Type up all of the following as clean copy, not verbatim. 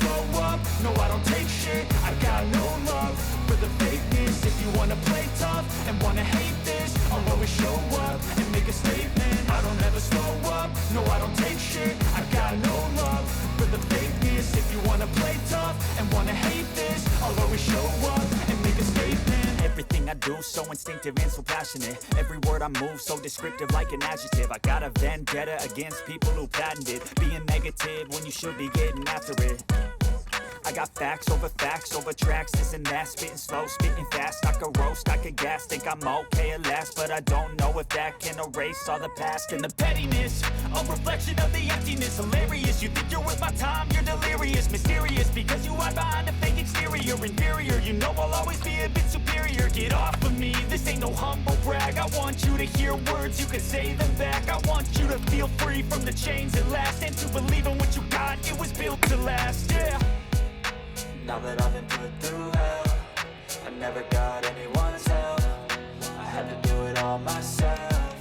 slow up, no I don't take shit. I got no love for the fakeness. If you wanna play tough and wanna hate this, I'll always show up and make a statement. I don't ever slow up, no I don't take shit. I got no love for the fakeness. If you wanna play tough and wanna hate this, I'll always show up and make a statement. Everything I do so instinctive and so passionate. Every word I move so descriptive like an adjective. I got a vendetta against people who patented being negative when you should be getting after it. I got facts over tracks, this and that. Spitting slow, spitting fast. I could roast, I could gas. Think I'm okay at last, but I don't know if that can erase all the past. And the pettiness, a reflection of the emptiness. Hilarious, you think you're worth my time, you're delirious. Mysterious, because you hide behind a fake exterior. Inferior, you know I'll always be a bit superior. Get off of me, this ain't no humble brag. I want you to hear words, you can say them back. I want you to feel free from the chains at last, and to believe in what you got, it was built to last, yeah. Now that I've been put through hell, I never got anyone's help. I had to do it all myself.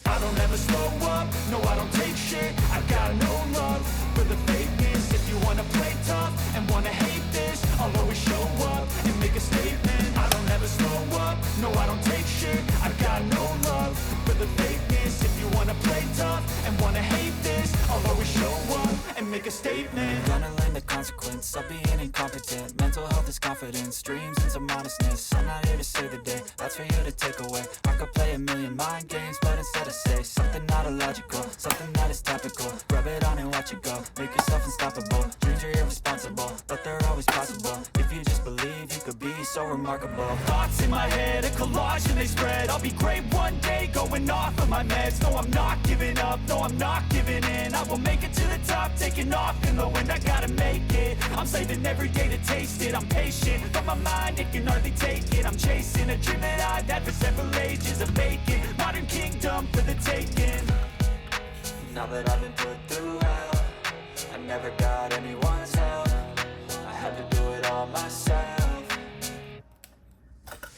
I don't ever slow up, no I don't take shit. I got no love for the fakeness. If you wanna play tough and wanna hate this, I'll always show up and make a statement. I don't ever slow up, no I don't take shit. I got no love for the fakeness. If you wanna play tough and wanna hate this, I'll always show up and make a statement. Gonna learn the consequence of being incompetent. Mental health is confidence, dreams and some modestness. I'm not here to save the day, that's for you to take away. I could play a million mind games, but instead I say something not illogical, something that is topical. Rub it on and watch it go, make yourself unstoppable. Dreams are irresponsible, but they're always possible. If you just believe, you could be so remarkable. Thoughts in my head, a collage and they spread. I'll be great one day, going off of my meds. No, I'm not giving up, no, I'm not giving in. I will make it to the top, taking off in the wind. I gotta make it, I'm saving every day to taste it. I'm patient, but my mind, it can hardly take it. I'm chasing a dream that I've had for several ages. A vacant, modern kingdom for the taking. Now that I've been put through hell, I never got anyone's help. I had to do it all myself.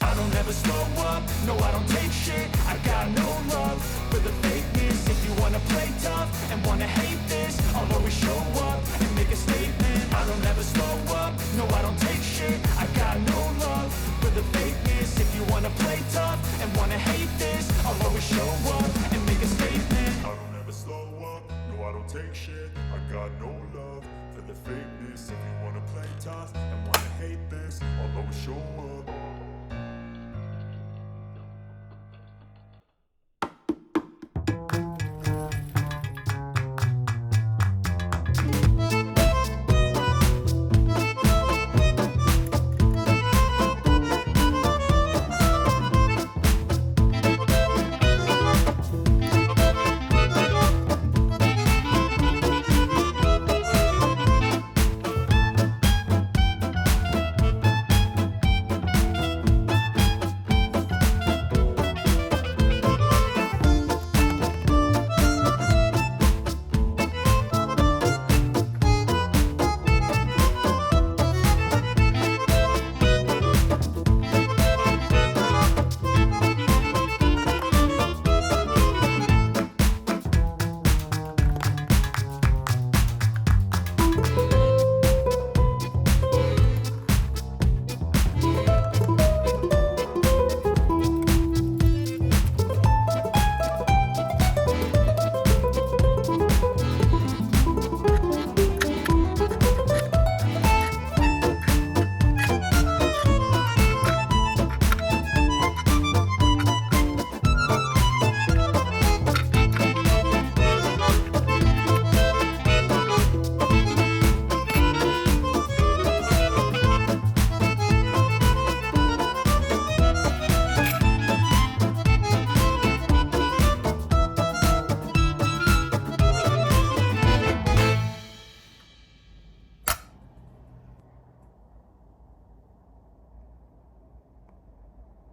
I don't ever slow up, no I don't take shit. I got no love for the fakeness. If you wanna play tough and wanna hate this, I'll always show up and make a statement. I don't ever slow up, no I don't take shit. I got no love for the fakeness. If you wanna play tough and wanna hate this, I'll always show up and make a statement. I don't ever slow up, no I don't take shit. I got no love for the fakeness. If you wanna play tough and wanna hate this, I'll always show up.